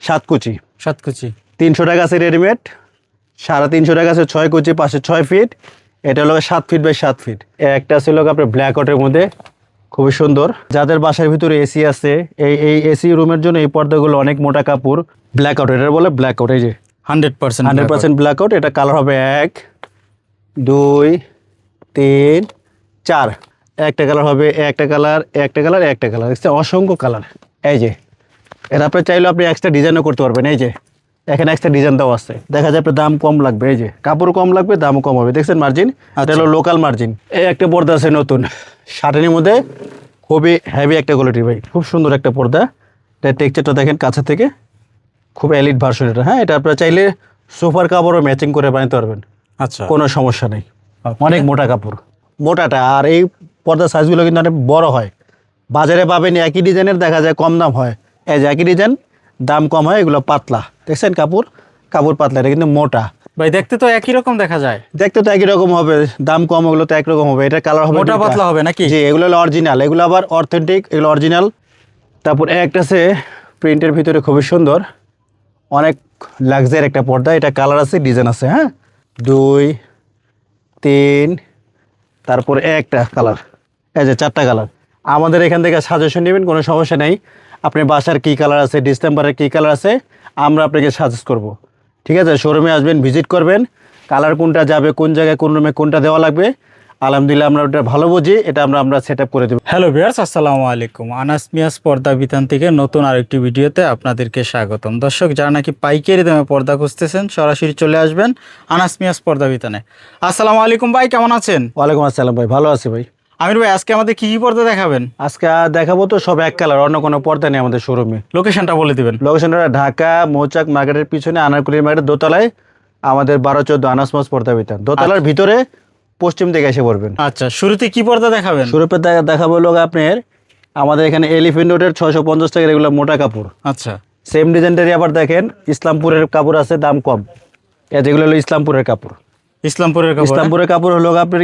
7 কুচি। 7 কুচি। 300 টাকা আছে রেডিমেড, 350 টাকা আছে 6 কুচি, পাশে 6 ফিট। এটা হলো 7 ফিট বাই 7 ফিট। একটা ছিল আপনার ব্ল্যাক আউটের মধ্যে, খুবই সুন্দর। যাদের বাসার ভিতরে এসি আছে, এই এসি রুমের জন্য এই পর্দাগুলো অনেক মোটা কাপড়। ব্ল্যাক আউট, এটা বলে ব্ল্যাক আউট। এই যে 100% ব্ল্যাক আউট। এটা কালার হবে 1 2 3 4। একটা কালার হবে, একটা কালার, একটা কালার, একটা কালার, অসংখ্য কালার। এই যে এটা আপনি চাইলে আপনি এক্সট্রা ডিজাইনও করতে পারবেন। এই যে এখানে এক্সট্রা ডিজাইন দেওয়া আছে, দেখা যায় আপনার দাম কম লাগবে। এই যে কাপড় কম লাগবে, দামও কম হবে। দেখছেন মার্জিন, এটা হলো লোকাল মার্জিন। এই একটা পর্দা আছে নতুন শার্টের মধ্যে, খুবই হেভি একটা কোয়ালিটি ভাই, খুব সুন্দর একটা পর্দা। এটা টেক্সচারটা দেখেন কাছে থেকে, খুব এলিট ভার্সন এটা। হ্যাঁ, এটা আপনারা চাইলে সোফার কাপড়ও ম্যাচিং করে বানাতে পারবেন, আচ্ছা, কোনো সমস্যা নেই। অনেক মোটা কাপড়, মোটাটা। আর এই পর্দার সাইজগুলো কিন্তু অনেক বড় হয়। বাজারে পাবেন একই ডিজাইনের, দেখা যায় কম দাম হয়। এই যে একই ডিজাইন, দাম কম হয়। এগুলো পাতলা, দেখছেন কাপড় পাতলা, এটা কিন্তু মোটা। ভাই দেখতে তো একই রকম দেখা যায়। দেখতে তো একই রকম হবে, দাম কম, ওগুলো তো একরকম হবে। এটা কালার হবে মোটা পাতলা হবে নাকি? জি, এগুলো হলো অরিজিনাল, এগুলো আবার অথেন্টিক, এগুলো অরিজিনাল। তারপর একটা আছে প্রিন্টের ভিতরে, খুবই সুন্দর, অনেক লাক্সারি একটা পর্দা। এটা কালার আছে, ডিজাইন আছে। হ্যাঁ, 2 3, তারপরে একটা কালার। এই যে 4টা কালার। আমাদের এখান থেকে সাজেশন নেবেন, কোনো সমস্যা নেই। আপনি বাসার কী কালার আছে, ডিসেম্বরের কী কালার আছে, আমরা আপনাকে সাজেস্ট করব। ঠিক আছে, শোরুমে আসবেন, ভিজিট করবেন, কালার কোনটা যাবে, কোন জায়গায়, কোন রুমে কোনটা দেওয়া লাগবে, আলহামদুলিল্লাহ আমরা ওটা ভালো বুঝি, এটা আমরা সেট আপ করে দেবো। হ্যালো ভিউয়ার্স, আসসালামু আলাইকুম। আনাস মিয়াস পর্দা বিতান থেকে নতুন আরেকটি ভিডিওতে আপনাদেরকে স্বাগতম। দর্শক, যারা নাকি পাইকারি দামে পর্দা খুঁজতেছেন, সরাসরি চলে আসবেন আনাস মিয়াস পর্দা বিতানে। আসসালামু আলাইকুম ভাই, কেমন আছেন? ওয়ালাইকুম আসসালাম ভাই, ভালো আছি ভাই। আমির ভাই, আজকে আমাদের কি কি পর্দা দেখাবেন? আজকে দেখাবো তো সব এক কালার, অন্য কোনো পর্দা নেই আমাদের শোরুমে। লোকেশনটা বলে দিবেন। লোকেশনটা ঢাকা মৌচাক মার্কেটের পিছনে, আনারকুলি মার্কেটের দোতলায় আমাদের 12-14 আনাস মিয়াস পর্দা বিতান। দোতলার ভিতরে পশ্চিম দিকে এসে পড়বেন। আচ্ছা, শুরুতে কি পর্দা দেখাবেন? শুরুতে দেখাবো লোক আপনার, আমাদের এখানে এলিফেন্ট রোডের 650 টাকার এগুলো মোটা কাপড়। আচ্ছা, সেম ডিজাইনটারই আবার দেখেন ইসলামপুরের কাপড় আছে, দাম কম। যেগুলো হলো ইসলামপুরের কাপড়। ইসলামপুরের কাপড়। ইসলামপুরের কাপড় হলো আপনার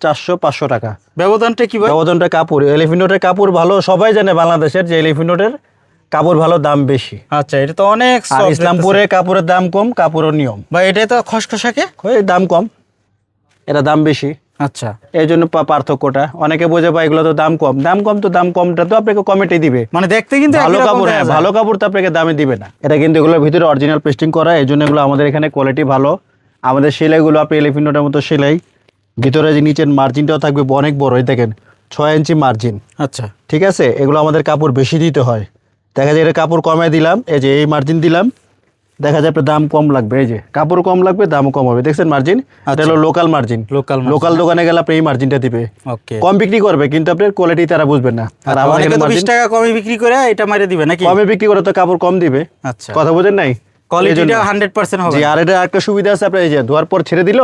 400-500 টাকা। ব্যবধানটা কি ভাই? ব্যবধানটা কাপড়, এলিফেন্ট রোডের কাপড় ভালো, সবাই জানে বাংলাদেশের যে এলিফেন্ট রোডের কাপড় ভালো, দাম বেশি। আচ্ছা, এটা তো অনেক আর soft ইসলামপুরের কাপড়ের দাম কম, কাপড়ের নিয়ম। ভাই এটা তো খসখসাকে, দাম কম, এটা দাম বেশি। আচ্ছা, এই জন্য পার্থক্যটা অনেকে বোঝে ভাই এগুলো তো দাম কম। দাম কম তো, দাম কমটা তো আপনাকে কমেটে দিবে। মানে দেখতে কিন্তু ভালো একই রকম কাপড়, দেখা হ্যাঁ যায়। ভালো কাপড় তো আপনাকে দামে দিবে না। এটা কিন্তু এগুলোর ভিতরে অরিজিনাল পেস্টিং করা, এই জন্য এগুলো আমাদের এখানে কোয়ালিটি ভালো। আমাদের সেলাইগুলো আপনি এলিফেন্টের মতো সেলাই, ভিতরে যে নিচের মার্জিনটাও থাকবে অনেক বড়। এই দেখেন 6 ইঞ্চি মার্জিন। আচ্ছা, ঠিক আছে, এগুলো আমাদের কাপড় বেশি দিতে হয়। দেখা যায় এটা কাপড় কমে দিলাম, এই যে এই মার্জিন দিলাম, দেখা যায় আপনার দাম কম লাগবে। এই যে কাপড় কম লাগবে, দামও কম হবে। দেখছেন মার্জিন, এটা হলো লোকাল মার্জিন। লোকাল দোকানে গেলে আপনি এই মার্জিনটা দিবে, ওকে। কম বিক্রি করবে, কিন্তু আপনার কোয়ালিটি তারা বুঝবেন না। আর আচ্ছা, আমাদের অনেকে এখানে তো 20 টাকা কমে বিক্রি করে এটা মাইরে দিবে নাকি? কমে বিক্রি করে তো কাপড় কম দিবে। আচ্ছা, কথা বুঝেন নাই? কোয়ালিটিটা 100% হবে। জি, আর এটা একটা সুবিধা আছে, আপনার এই যে ধোয়ার পর ছেড়ে দিল,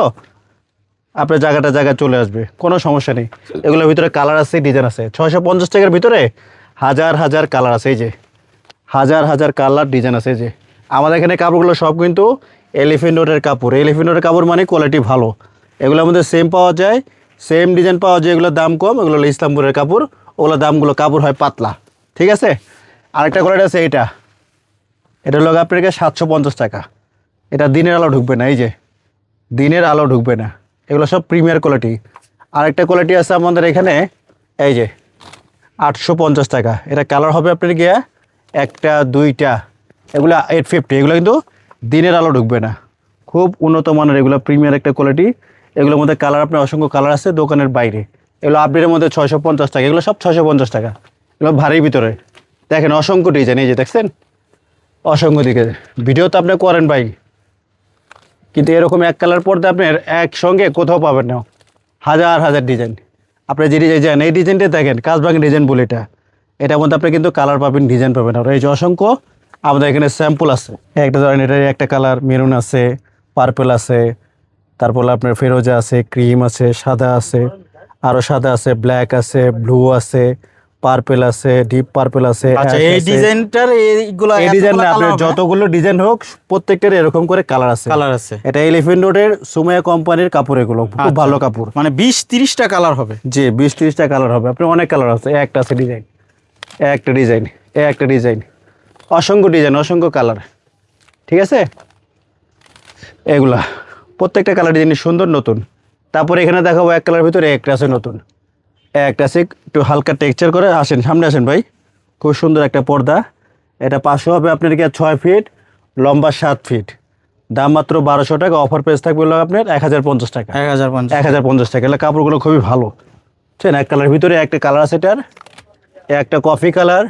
আপনার জায়গায় চলে আসবে, কোনো সমস্যা নেই। এগুলোর ভিতরে কালার আছে, ডিজাইন আছে। 650 টাকার ভিতরে হাজার হাজার কালার আছে। এই যে হাজার হাজার কালার, ডিজাইন আছে। এই যে আমাদের এখানে কাপড়গুলো সব কিন্তু এলিফেন্ট রোডের কাপড়। এলিফেন্ট রোডের কাপড় মানে কোয়ালিটি ভালো। এগুলোর মধ্যে সেম পাওয়া যায়, সেম ডিজাইন পাওয়া যায়। এগুলোর দাম কম, এগুলো হলো ইসলামপুরের কাপড়। ওগুলো দামগুলো, কাপড় হয় পাতলা। ঠিক আছে, আরেকটা কোয়ালিটি আছে, এটা হলো আপনাকে 750 টাকা। এটা দিনের আলো ঢুকবে না, এই যে দিনের আলো ঢুকবে না। এগুলো সব প্রিমিয়ার কোয়ালিটি। আরেকটা কোয়ালিটি আছে আমাদের এখানে, এই যে 850 টাকা। এটা কালার হবে আপনার গিয়া 1টা 2টা, এগুলো 850। এগুলো কিন্তু দিনের আলো ঢুকবে না, খুব উন্নত মানের, এগুলো প্রিমিয়ার একটা কোয়ালিটি। এগুলোর মধ্যে কালার আপনার অসংখ্য কালার আছে দোকানের বাইরে। এগুলো আপডেটের মধ্যে 650 টাকা। এগুলো সব 650 টাকা। এগুলো ভারীর ভিতরে দেখেন অসংখ্য ডিজাইন। এই যে দেখছেন অসংখ্য দিকে, ভিডিও তো আপনি করেন ভাই, কিন্তু এরকম এক কালার পর্দা আপনার একসঙ্গে কোথাও পাবেন না। হাজার হাজার ডিজাইন। আপনি যে ডিজাইন, এই ডিজাইনটা দেখেন কাজ ভাঙি ডিজাইন বলে, এটার মধ্যে আপনি কিন্তু কালার পাবেন, ডিজাইন পাবেন। আর এই যে অসংখ্য আমাদের এখানে স্যাম্পল আছে। একটা ধরেন এটার একটা কালার মেরুন আছে, পার্পল আছে, তারপর আপনার ফেরোজা আছে, ক্রিম আছে, সাদা আছে, আরও সাদা আছে, ব্ল্যাক আছে, ব্লু আছে, পার্পল আছে, ডিপ পার্পল আছে। আচ্ছা, এই ডিজাইনটার এইগুলো, এই ডিজাইন না, আপনি যতগুলো ডিজাইন হোক প্রত্যেকটার এরকম করে কালার আছে। এটা এলিফেন্ট রোডের সুমাইয়া কোম্পানির কাপড়, এগুলো খুব ভালো কাপড়। মানে 20-30টা কালার হবে। জি, 20-30টা কালার হবে। আপনি অনেক কালার আছে। একটা আছে ডিজাইন, একটা ডিজাইন, একটা ডিজাইন, অসংখ্য ডিজাইন, অসংখ্য কালার, ঠিক আছে। এগুলা প্রত্যেকটা কালার ডিজাইন সুন্দর, নতুন। তারপরে এখানে দেখাবো এক কালার ভিতরে একটা আছে নতুন, একটা আছে একটু হালকা টেক্সচার করে। আসেন সামনে আসেন ভাই, খুব সুন্দর একটা পর্দা। এটা 500 হবে আপনার কি 6 ফিট, লম্বা 7 ফিট, দাম মাত্র 1200 টাকা। অফার প্রাইস থাকবে হলো আপনার 1050 টাকা। 1050 টাকা। এগুলো কাপড়গুলো খুবই ভালো, বুঝছেন। এক কালার ভিতরে একটা কালার আছে, এটার একটা কফি কালার,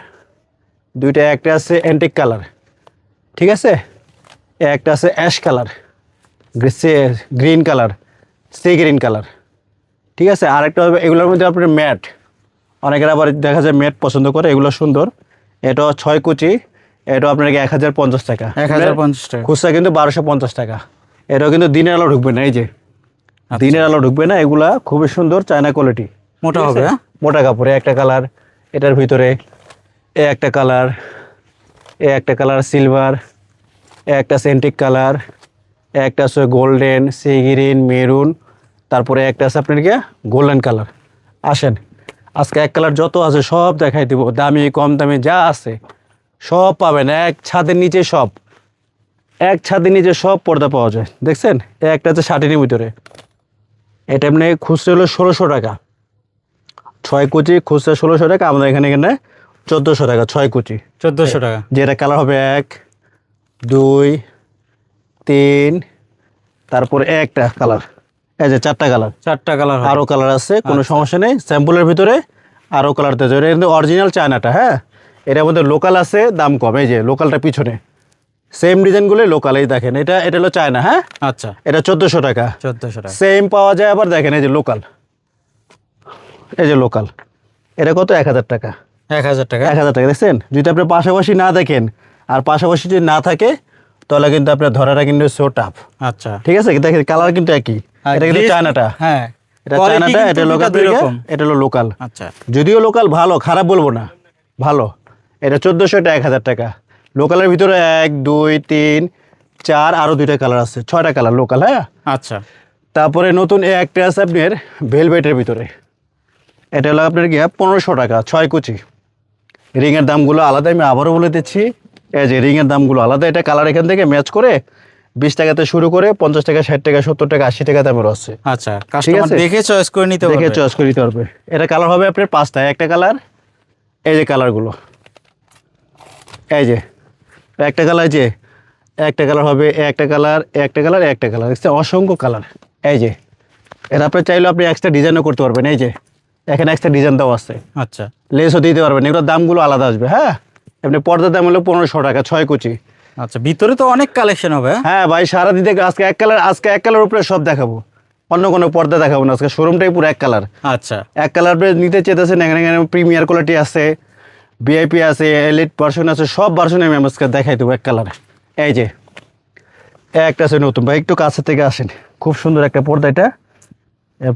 দুইটা, একটা আছে অ্যান্টিক কালার, ঠিক আছে, একটা আছে ash colour, green colour, sea green colour, ঠিক আছে। আরেকটা হবে এগুলোর মধ্যে আপনার ম্যাট, অনেকের আবার দেখা যায় ম্যাট পছন্দ করে, এগুলো সুন্দর। এটা 6 কুচি, এটা আপনার 1050 টাকা। 1050 টাকা খুচরা কিন্তু 1250 টাকা। এটাও কিন্তু দিনের আলো ঢুকবে না, এই যে দিনের আলো ঢুকবে না। এগুলা খুবই সুন্দর, চায়না কোয়ালিটি, মোটা হবে। হ্যাঁ? মোটা কাপড়ে একটা কালার, এটার ভিতরে একটা কালার, একটা কালার সিলভার, একটা সেন্টিক কালার, একটা আছে গোল্ডেন, সি গ্রিন, মেরুন, তারপরে একটা আছে আপনার কি গোল্ডেন কালার। আসেন আজকে এক কালার যত আছে সব দেখাই দিব, দামি কম দামি যা আছে সব পাবেন এক ছাদের নিচে। সব এক ছাদের নিচে সব পর্দা পাওয়া যায়, দেখছেন। একটা আছে শাটিনের ভিতরে, এটা এমনি খুচরা হলো 1600 টাকা। 6 কুচি খুচরা 1600 টাকা, আমাদের এখানে 1400 টাকা 6 কুচি। 1400 টাকা। যেটা কালার হবে 1 2 3, তারপরে একটা কালার, এই যে 4টা কালার। 4টা কালার হবে। আরও কালার আছে, কোনো সমস্যা নেই। স্যাম্পলের ভিতরে আরও কালার দিয়েছে। এটা কিন্তু অরিজিনাল চায়নাটা, হ্যাঁ। এটার মধ্যে লোকাল আছে, দাম কম। এই যে লোকালটা পিছনে সেম ডিজাইনগুলো লোকাল, এই দেখেন। এটা হলো চায়না, হ্যাঁ। আচ্ছা, এটা 1400 টাকা। 1400 টাকা। সেম পাওয়া যায় আবার, দেখেন এই যে লোকাল, এই যে লোকাল, এটা কত 1000 টাকা। 1000 টাকা। 1000 টাকা, দেখছেন। যদি আপনি পাশাপাশি না দেখেন আর পাশাপাশি যদি না থাকে তাহলে কিন্তু আপনার ধরাটা কিন্তু সো টাফ, আচ্ছা, ঠিক আছে। দেখেন কালার কিন্তু একই, এটা কিন্তু চায়নাটা, হ্যাঁ, এটা চায়নাটা, এটা লোকাল, এটা হলো লোকাল। আচ্ছা, যদিও লোকাল ভালো, খারাপ বলবো না, ভালো। এটা 1400, এটা 1000 টাকা। লোকালের ভিতরে 1 2 3 4 আরও 2টা কালার আছে, 6টা কালার লোকাল, হ্যাঁ। আচ্ছা, তারপরে নতুন একটা আছে আপনার ভেলভেটের ভিতরে, এটা হলো আপনার কি 1500 টাকা 6 কুচি। রিংয়ের দামগুলো আলাদা, আমি আবারও বলে দিচ্ছি, এই যে রিংয়ের দামগুলো আলাদা। এটা কালার এখান থেকে ম্যাচ করে 20 টাকাতে শুরু করে 50 টাকা, 60 টাকা, 70 টাকা, 80 টাকা দামের আছে। আচ্ছা, কাস্টমার আছে? দেখে চয়েস করে নিতে দেখে পারবে। চয়েস করে নিতে পারবে। এটা কালার হবে আপনার 5টা, একটা কালার, এই যে কালারগুলো, এই যে একটা কালার, যে একটা কালার হবে, একটা কালার, একটা কালার, একটা কালার, দেখছেন অসংখ্য কালার। এই যে এটা আপনি চাইলে আপনি এক্সট্রা ডিজাইনও করতে পারবেন, এই যে এখানে এক্সট্রা ডিজাইন দেওয়া আছে, আচ্ছা, লেসও দিতে পারবেন। এগুলোর দামগুলো আলাদা আসবে, হ্যাঁ। এমনি পর্দার দাম হলো 1500 টাকা 6 কুচি। আচ্ছা, ভিতরে তো অনেক কালেকশন হবে। হ্যাঁ? হ্যাঁ ভাই, সারাদিন থেকে আজকে এক কালার উপরে সব দেখাবো, অন্য কোনো পর্দা দেখাবো না। আজকে শোরুমটাই পুরো এক কালার। আচ্ছা, এক কালার নিতে চেয়েছেন, এখানে প্রিমিয়ার কোয়ালিটি আছে, ভিআইপি আছে, এলিট ভার্সন আছে, সব ভার্সনে আমি আজকে দেখাই দেবো এক কালারে। এই যে একটা আছে নতুন, ভাই একটু কাছে থেকে আসেন, খুব সুন্দর একটা পর্দা। এটা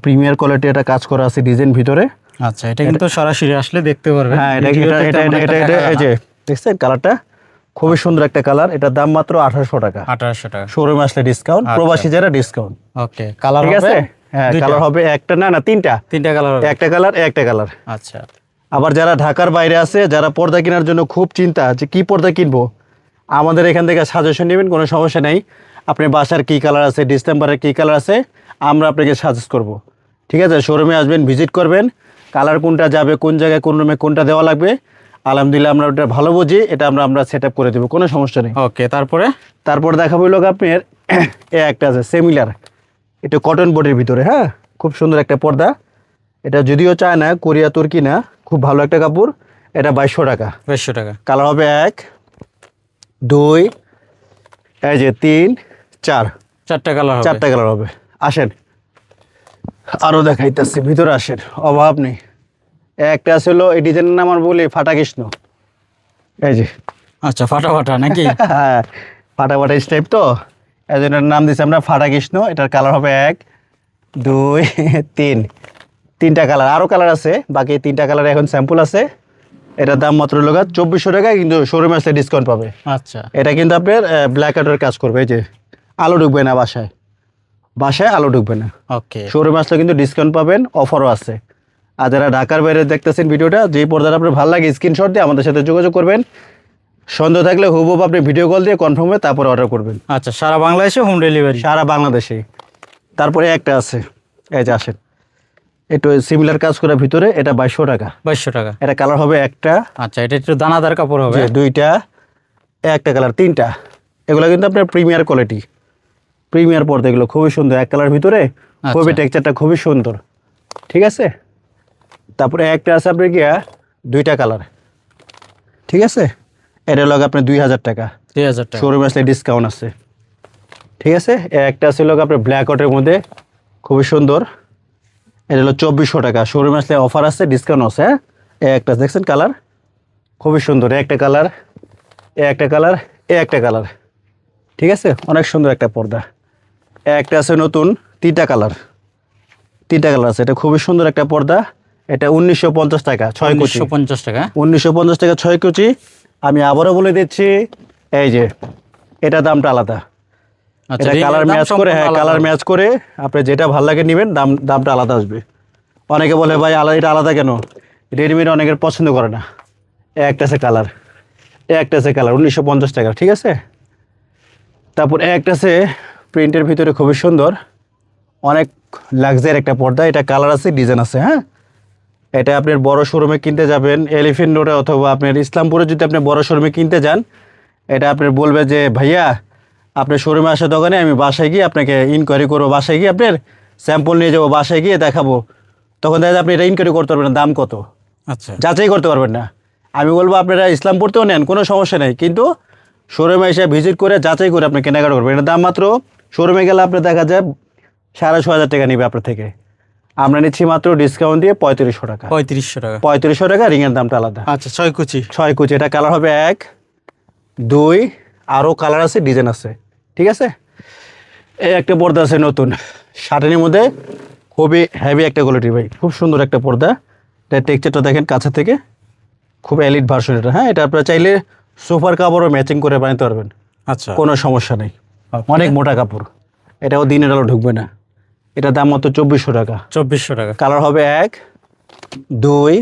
প্রিমিয়ার কোয়ালিটি, এটা কাজ করা আছে ডিজাইন ভিতরে। আচ্ছা, এটা কিন্তু সরাসরি আসলে দেখতে পারবেন। হ্যাঁ, এটা ভিডিওতে এটা তেমন একটা এটা দেখা এই যায় যে না। দেখছেন কালারটা খুবই সুন্দর একটা কালার। এটার দাম মাত্র 1800 টাকা। 1800 টাকা। শোরুমে আসলে ডিসকাউন্ট, আচ্ছা। প্রবাসী যারা ডিসকাউন্ট, ওকে, কালার ঠিক হবে। আছে। হ্যাঁ, দুইটা? কালার হবে একটা, না না তিনটা, তিনটা কালার হবে। একটা কালার, একটা কালার। আচ্ছা, আবার যারা ঢাকার বাইরে আছে, যারা পর্দা কেনার জন্য খুব চিন্তা যে কি পর্দা কিনবো, আমাদের এখান থেকে সাজেশন নেবেন, কোনো সমস্যা নেই। আপনি বাসার কী কালার আছে, ডিসেম্বরের কী কালার আছে, আমরা আপনাকে সাজেস্ট করব, ঠিক আছে। শোরুমে আসবেন, ভিজিট করবেন, কালার কোনটা যাবে, কোন জায়গায় কোন রুমে কোনটা দেওয়া লাগবে, আলহামদুলিল্লাহ আমরা ওটা ভালো বুঝি, এটা আমরা সেট আপ করে দেবো, কোনো সমস্যা নেই। ওকে, তারপরে তারপর দেখাবো লোক আপনার এ একটা আছে সিমিলার, এটা কটন বোর্ডের ভিতরে, হ্যাঁ, খুব সুন্দর একটা পর্দা। এটা যদিও চায় না, কোরিয়া তুর্কি না, খুব ভালো একটা কাপড়। এটা 2200 টাকা। 2200 টাকা। কালার হবে 1 2 এই যে 3 4, 4টা কালার হবে। 4টা কালার হবে। আসেন আরও দেখাইতেছি, ভিতরে আসেন, অভাব নেই। একটা আছে হলো, এই ডিজাইনের নাম আমার বলি ফাটা কৃষ্ণ, এই যে আচ্ছা, ফাটা ফাটা নাকি? হ্যাঁ, ফাটা ফাটা স্টাইপ, তো এই জন্য নাম দিচ্ছি আমরা ফাটা কৃষ্ণ। এটার কালার হবে 1 2 3, 3টা কালার, আরও কালার আছে, বাকি 3টা কালার এখন স্যাম্পল আছে। এটার দাম মাত্র লোক 2400 টাকা, কিন্তু শোরুমে আসলে ডিসকাউন্ট পাবে। আচ্ছা, এটা কিন্তু আপনার ব্ল্যাক আউটের কাজ করবে, এই যে আলো ঢুকবে না, বাসায় আলো ঢুকবে না। ওকে, শোরুমে আসলে কিন্তু ডিসকাউন্ট পাবেন, অফারও আছে। আর যারা ঢাকার বাইরে দেখতেছেন ভিডিওটা, যেই পর্দাটা আপনার ভালো লাগে স্ক্রিনশট দিয়ে আমাদের সাথে যোগাযোগ করবেন। সন্দেহ থাকলে হুবহুব আপনি ভিডিও কল দিয়ে কনফার্ম হয়ে তারপরে অর্ডার করবেন, আচ্ছা, সারা বাংলাদেশে হোম ডেলিভারি। সারা বাংলাদেশেই। তারপরে একটা আছে, এই যে আসেন, একটু সিমিলার কাজ করার ভিতরে, এটা 2200 টাকা। 2200 টাকা। এটা কালার হবে একটা, আচ্ছা, এটা একটু দানাদার কাপড় হবে। যে দুইটা, একটা কালার, তিনটা। এগুলো কিন্তু আপনার প্রিমিয়ার কোয়ালিটি, প্রিমিয়ার পর্দা, এগুলো খুবই সুন্দর, এক কালার ভিতরে খুবই টেক্সচারটা খুবই সুন্দর, ঠিক আছে। তারপরে একটা আছে আপনার গিয়া দুইটা কালার, ঠিক আছে। এটা লগে আপনার 2000 টাকা, 2000 টাকা। শোরুমে আসলে ডিসকাউন্ট আছে, ঠিক আছে। একটা আছে লোক আপনার ব্ল্যাক আউটের মধ্যে, খুবই সুন্দর, এটা হলো 2400 টাকা, শোরুমে আসলে অফার আছে, ডিসকাউন্ট আছে, হ্যাঁ। একটা দেখছেন কালার, খুবই সুন্দর, একটা কালার, একটা কালার, একটা কালার, ঠিক আছে, অনেক সুন্দর একটা পর্দা। একটা আছে নতুন, তিনটা কালার, তিনটা কালার আছে, এটা খুবই সুন্দর একটা পর্দা। এটা 1950 টাকা, 6 কুচি, 1950 টাকা। 1950 টাকা 6 কুচি। আমি আবারও বলে দিচ্ছি, এই যে এটা দামটা আলাদা, আচ্ছা, এটা কালার ম্যাচ করে, হ্যাঁ কালার ম্যাচ করে আপনি যেটা ভালো লাগে নেবেন, দামটা আলাদা আসবে। অনেকে বলে ভাই এটা আলাদা কেন, রেডিমেড অনেকের পছন্দ করে না। একটা আছে কালার, একটা আছে কালার, 1950 টাকা, ঠিক আছে। তারপর একটা আছে প্রিন্টের ভিতরে খুবই সুন্দর, অনেক লাক্সারি একটা পর্দা, এটা কালার আছে, ডিজাইন আছে, হ্যাঁ। এটা আপনার বড় শোরুমে কিনতে যাবেন, এলিফেন্ট রোডে অথবা আপনার ইসলামপুরে যদি আপনি বড় শোরুমে কিনতে যান, এটা আপনি বলবে যে ভাইয়া আপনার শোরুমে আসার দোকানে আমি বাসায় গিয়ে আপনাকে ইনকোয়ারি করবো, বাসায় গিয়ে আপনার স্যাম্পল নিয়ে যাবো, বাসায় গিয়ে দেখাবো, তখন দেখা যায় আপনি এটা ইনকোয়ারি করতে পারবেন না, দাম কত, আচ্ছা, যাচাই করতে পারবেন না। আমি বলবো আপনারা ইসলামপুরতেও নেন, কোনো সমস্যা নেই, কিন্তু শোরুমে এসে ভিজিট করে যাচাই করে আপনি কেনাকাটা করবেন। এটার দাম মাত্র, শোরুমে গেলে আপনার দেখা যায় 6,500 টাকা নিবে আপনার থেকে, আমরা নিচ্ছি মাত্র ডিসকাউন্ট দিয়ে 3500 টাকা। 3500 টাকা। 3500 টাকা, রিংয়ের দামটা আলাদা। আচ্ছা, 6 কুচি। 6 কুচি, এটা কালার হবে 1 2, আরও কালার আছে, ডিজাইন আছে, ঠিক আছে। এই একটা পর্দা আছে নতুন, শাটানির মধ্যে, খুবই হেভি একটা কোয়ালিটি ভাই, খুব সুন্দর একটা পর্দা। এটা টেক্সচারটা দেখেন কাছে থেকে, খুব এলিট ভার্সন এটা, হ্যাঁ। এটা আপনারা চাইলে সোফার কাপড়ও ম্যাচিং করে বানাতে পারবেন, আচ্ছা, কোনো সমস্যা নেই, Okay. অনেক মোটা কাপড়, এটাও দিনের আলো ঢুকবে না। এটা দাম মাত্র 2400 টাকা। 2400 টাকা। কালার হবে 1 2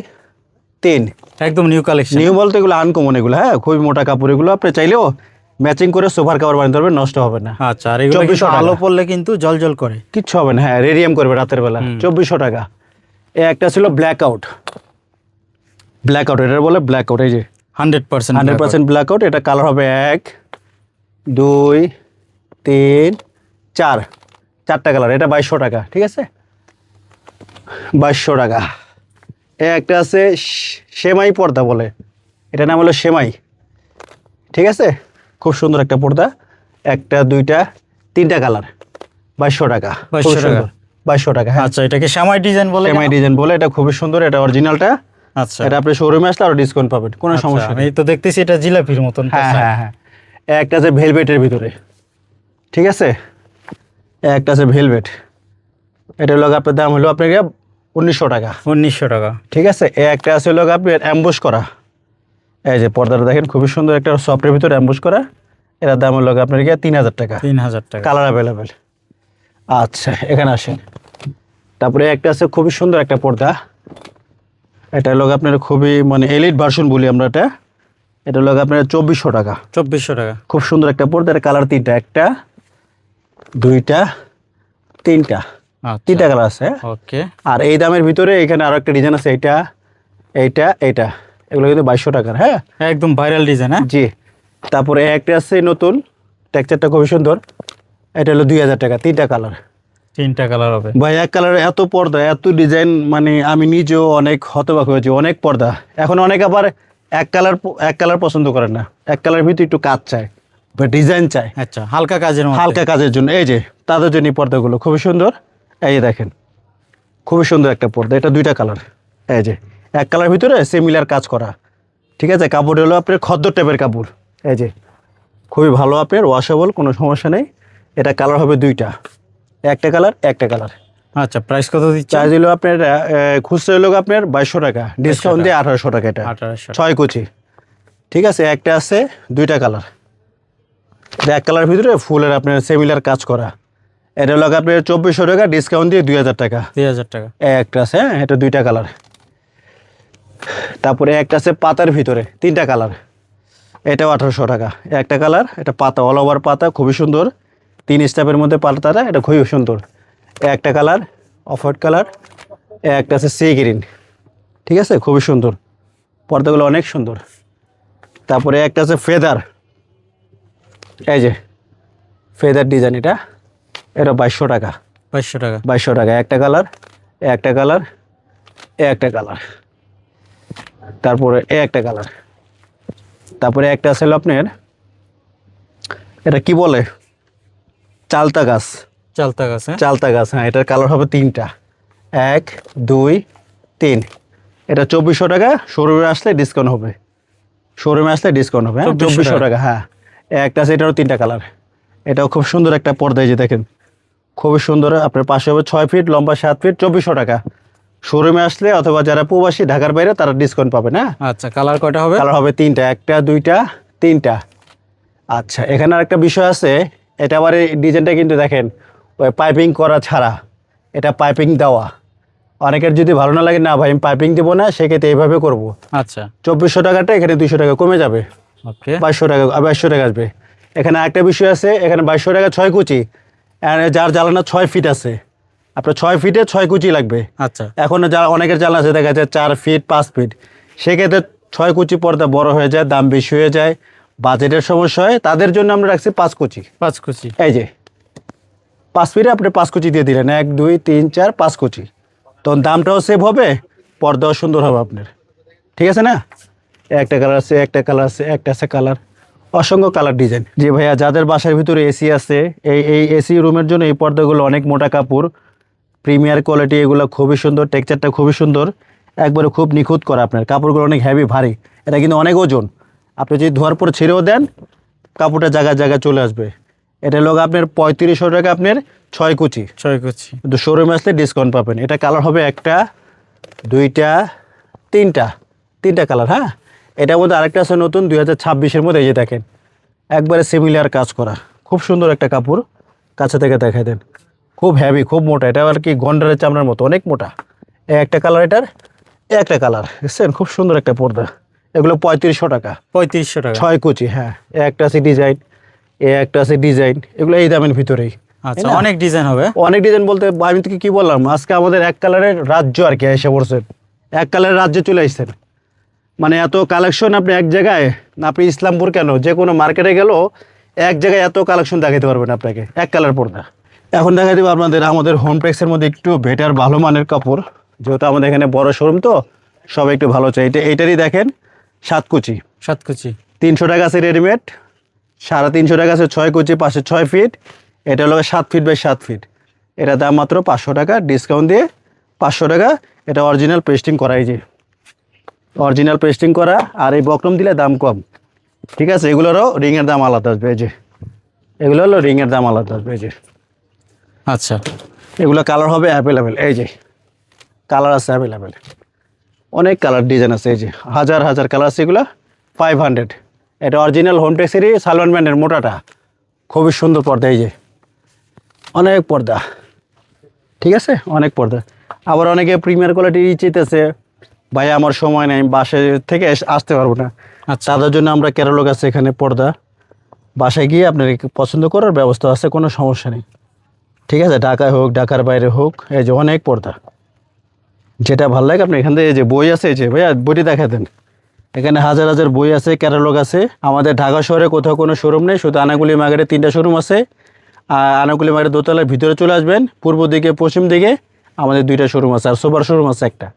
3, একদম নিউ কালেকশন। নিউ বলতে এগুলো আনকমন, এগুলো হ্যাঁ খুবই মোটা কাপড়, এগুলো আপনি চাইলেও ম্যাচিং করে সোফার কাপড় বানাতে পারবেন, নষ্ট হবে না। আচ্ছা, আর এগুলো 2400 টাকা। আলো পড়লে কিন্তু জলজল করে। কিচ্ছু হবে না, হ্যাঁ রেডিয়াম করবে রাতের বেলা। 2400 টাকা। একটা ছিল ব্ল্যাক আউট, ব্ল্যাক আউট, এটা বলে ব্ল্যাক আউট, এই যে 100% 100% ব্ল্যাক আউট। এটা কালার হবে 1 2 3 4, চারটা কালার, এটা 2200 টাকা, ঠিক আছে, 2200 টাকা। একটা আছে সেমাই পর্দা বলে, এটা নাম হলো সেমাই, ঠিক আছে, খুব সুন্দর একটা পর্দা, একটা দুইটা তিনটা কালার, 2200 টাকা। 2200 টাকা। 2200 টাকা, হ্যাঁ। আচ্ছা, এটাকে শ্যামাই ডিজাইন বলে? সেমাই ডিজাইন বলে, এটা খুবই সুন্দর, এটা অরিজিনালটা। আচ্ছা, এটা আপনি শোরুমে আসলে আরো ডিসকাউন্ট পাবেন, কোনো সমস্যা আমি নেই। তো দেখতেছি এটা জিলাপির মতন। হ্যাঁ হ্যাঁ হ্যাঁ, একটা আছে ভেলভেটের ভিতরে, ঠিক আছে, একটা আছে ভেলভেট, এটা হলো আপনার দাম হলো আপনার 1900 টাকা, 1900 টাকা। ঠিক আছে। একটা আছে হলো আপনার অ্যাম্বুশ করা, এই যে পর্দাটা দেখেন খুবই সুন্দর, একটা সফটের ভিতরে অ্যাম্বুশ করা, এটার দাম হলো আপনার 3000 টাকা, 3000 টাকা। Colour available. আচ্ছা, এখানে আসেন। তারপরে একটা আছে খুবই সুন্দর একটা পর্দা, এটা হলো আপনার খুবই মানে এলিট ভার্সন বলি আমরা, এটা হলো আপনার 2400 টাকা। 2400 টাকা। খুব সুন্দর একটা পর্দা, এটা কালার তিনটা, একটা দুইটা তিনটা, তিনটা কালার আছে, হ্যাঁ। ওকে। আর এই দামের ভিতরে এখানে আরো একটা ডিজাইন আছে, এইটা এইটা এইটা, এগুলো কিন্তু 2200 টাকার, হ্যাঁ। একদম ভাইরাল ডিজাইন, হ্যাঁ। জি। তারপরে একটা আছে নতুন, টেক্সচারটা খুবই সুন্দর, এটা হলো 2000 টাকা, তিনটা কালার। 3টা কালার হবে ভাই, এক কালার এত পর্দা এত ডিজাইন, মানে আমি নিজেও অনেক হতবাক হয়েছি, অনেক পর্দা। এখন অনেক আবার এক কালার পছন্দ করেন না, এক কালার ভিতরে একটু কাজ চায় বা ডিজাইন চায়, আচ্ছা, হালকা কাজের মধ্যে। হালকা কাজের জন্য, এই যে তাদের জন্য এই পর্দাগুলো খুবই সুন্দর। এই যে দেখেন খুবই সুন্দর একটা পর্দা, এটা দুইটা কালার, এই যে এক কালার ভিতরে সিমিলার কাজ করা, ঠিক আছে। কাপড় হলো আপনার খদ্দর টাইপের কাপড়, এই যে খুবই ভালো, আপনার ওয়াশেবল, কোনো সমস্যা নেই। এটা কালার হবে দুইটা, একটা কালার একটা কালার। আচ্ছা, প্রাইস কত দিচ্ছে? চার্জ হলো আপনার খুচরা হলো আপনার 2200 টাকা, ডিসকাউন্ট দিয়ে 1800 টাকা, এটা 1800। 6 কুচি, ঠিক আছে। একটা আছে দুইটা কালার, এক কালার ভিতরে ফুলের আপনার সিমিলার কাজ করা, এটা হলো আপনার 2400 টাকা, ডিসকাউন্ট দিয়ে 2000 টাকা। 2000 টাকা। একটা আছে, হ্যাঁ, এটা দুইটা কালার। তারপরে একটা আছে পাতার ভিতরে, তিনটা কালার, এটাও 1800 টাকা। একটা কালার, এটা পাতা অল ওভার পাতা, খুবই সুন্দর। 3 স্টেপের মধ্যে পাতাটা, এটা খুবই সুন্দর। একটা কালার অফ হোয়াইট কালার, একটা আছে সি গ্রিন, ঠিক আছে, খুবই সুন্দর। পর্দাগুলো অনেক সুন্দর। তারপরে একটা আছে ফেদার, এই যে ফেদার ডিজাইন, এটা 2200 টাকা। 2200 টাকা। 2200 টাকা। একটা কালার, একটা কালার, একটা কালার, তারপরে একটা কালার। তারপরে একটা আছে হলো আপনার, এটা কি বলে, চালতা গাছ। চালতা গাছ, হ্যাঁ? চালতা গাছ, হ্যাঁ। এটার কালার হবে 3টা, 1 2 3। এটা 2400 টাকা। শোরুমে আসলে ডিসকাউন্ট হবে, শোরুমে আসলে ডিসকাউন্ট হবে, হ্যাঁ। 2400 টাকা, হ্যাঁ। একটা আছে, এটারও 3টা কালার। এটাও খুব সুন্দর একটা পর্দা, এই যে দেখেন, খুবই সুন্দর। আপনার পাশে হবে 6 ফিট, লম্বা 7 ফিট, 2400 টাকা। শোরুমে আসলে অথবা যারা প্রবাসী ঢাকার বাইরে তারা ডিসকাউন্ট পাবে না। আচ্ছা, কালার কয়টা হবে? কালার হবে 3টা, 1টা 2টা 3টা। আচ্ছা, এখানে আরেকটা বিষয় আছে, এটা আবার এই ডিজাইনটা কিন্তু দেখেন ওই পাইপিং করা ছাড়া, এটা পাইপিং দেওয়া। অনেকের যদি ভালো না লাগে, না ভাই আমি পাইপিং দেবো না, সেক্ষেত্রে এইভাবে করব। আচ্ছা, 2400 টাকাটা এখানে 200 টাকা কমে যাবে, ওকে। 2200 টাকা, 2200 টাকা আসবে। এখানে আরেকটা বিষয় আছে, এখানে 2200 টাকা 6 কুচি, আর যার জ্বালানা 6 ফিট আছে, আপনার 6 ফিটে 6 কুচি লাগবে। আচ্ছা, এখন যা অনেকের জ্বালানা আছে, দেখা যায় 4 ফিট 5 ফিট, সেক্ষেত্রে 6 কুচি পর্দা বড় হয়ে যায়, দাম বেশি হয়ে যায়, বাজেটের সমস্যা হয়, তাদের জন্য আমরা রাখছি 5 কুচি। 5 কুচি। এই যে 5 ফিটে আপনি 5 কুচি দিয়ে দিলেন, 1 2 3 4 5 কুচি, তখন দামটাও সেভ হবে, পর্দাও সুন্দর হবে আপনার, ঠিক আছে না। একটা কালার আছে, একটা কালার আছে, একটা আছে কালার, অসংখ্য কালার ডিজাইন। জি ভাইয়া, যাদের বাসার ভিতরে এসি আছে, এই এসি রুমের জন্য এই পর্দাগুলো অনেক মোটা কাপড়, প্রিমিয়ার কোয়ালিটি, এগুলো খুবই সুন্দর, টেক্সচারটা খুবই সুন্দর, একবারে খুব নিখুঁত করা। আপনার কাপড়গুলো অনেক হেভি, ভারী, এটা কিন্তু অনেক ওজন। আপনি যদি ধোয়ার পর ছেড়েও দেন, কাপড়টা জায়গায় জায়গায় চলে আসবে। এটা লোক আপনার 3500 টাকা, আপনার 6 কুচি। 6 কুচি। কিন্তু শোরুমে আসলে ডিসকাউন্ট পাবেন। এটা কালার হবে 1টা 2টা 3টা কালার, হ্যাঁ। এটার মধ্যে আরেকটা আছে নতুন 2026-এর মধ্যে, এই যে দেখেন, একবারে সিমিলার কাজ করা, খুব সুন্দর একটা কাপড়, কাছে থেকে দেখাই দেন, খুব হেভি, খুব মোটা। এটা আর কি গন্ডারের চামড়ার মতো, অনেক মোটা। একটা কালার, এটার একটা কালার, বুঝছেন, খুব সুন্দর একটা পর্দা। এগুলো 3500 টাকা, 3500 টাকা। 6 কুচি, হ্যাঁ। একটা আছে ডিজাইন, একটা আছে ডিজাইন, এগুলো এই দামের ভিতরেই। আচ্ছা, অনেক ডিজাইন হবে। অনেক ডিজাইন বলতে আমি তোকে কি বললাম, আজকে আমাদের এক কালারের রাজ্য আর কি এসে পড়ছেন, এক কালারের রাজ্যে চলে আসছেন। মানে এত কালেকশন আপনি এক জায়গায়, আপনি ইসলামপুর কেন, যে কোনো মার্কেটে গেলেও এক জায়গায় এত কালেকশন দেখাতে পারবেন আপনাকে, এক কালার পর্দা। এখন দেখা দেবো আমাদের হোমপ্লেক্সের মধ্যে একটু বেটার ভালো মানের কাপড়, যেহেতু আমাদের এখানে বড় শোরুম, তো সবাই একটু ভালো চাই। এইটারই দেখেন 7 কুচি, 7 কুচি। 300 টাকা আছে রেডিমেড, 350 টাকা আছে 6 কুচি, পাশে 6 ফিট। এটা হলো 7 ফিট বাই 7 ফিট। এটা দাম মাত্র 500 টাকা, ডিসকাউন্ট দিয়ে 500 টাকা। এটা অরিজিনাল পেস্টিং করা, এই যে অরিজিনাল পেস্টিং করা, আর এই বক্রম দিলে দাম কম, ঠিক আছে। এগুলোরও রিংয়ের দাম আলাদা আসবে, এই যে এগুলো হলো রিংয়ের দাম আলাদা আসবে, এই যে। আচ্ছা, এগুলো কালার হবে অ্যাভেলেবেল, এই যে কালার আছে অ্যাভেলেবেল, অনেক কালার ডিজাইন আছে, এই যে হাজার হাজার কালার আছে। এগুলো 500। এটা অরিজিনাল হোমটেক্সেরই সালমান ব্র্যান্ডের মোটাটা, খুবই সুন্দর পর্দা, এই যে অনেক পর্দা, ঠিক আছে, অনেক পর্দা। আবার অনেকে প্রিমিয়ার কোয়ালিটি চেতেছে, ভাই আমার সময় নেই, বাসায় থেকে আসতে পারবো না, আচ্ছা। তাদের জন্য আমরা ক্যাটালগ আছে এখানে পর্দা, বাসায় গিয়ে আপনার পছন্দ করার ব্যবস্থা আছে, কোনো সমস্যা নেই, ঠিক আছে। ঢাকায় হোক, ঢাকার বাইরে হোক, এই যে অনেক পর্দা, যেটা ভালো লাগে আপনি এখান থেকে, এই যে বই আছে, এই যে ভাইয়া বইটি দেখা দেন, এখানে হাজার হাজার বই আছে, ক্যাটালগ আছে। আমাদের ঢাকা শহরে কোথাও কোনো শোরুম নেই, শুধু আনাগুলি মার্কেটে 3টা শোরুম আছে। আর আনাগুলি মার্কেট দোতলার ভিতরে চলে আসবেন, পূর্ব দিকে পশ্চিম দিকে আমাদের 2টা শোরুম আছে, আর সুপার শোরুম আছে একটা।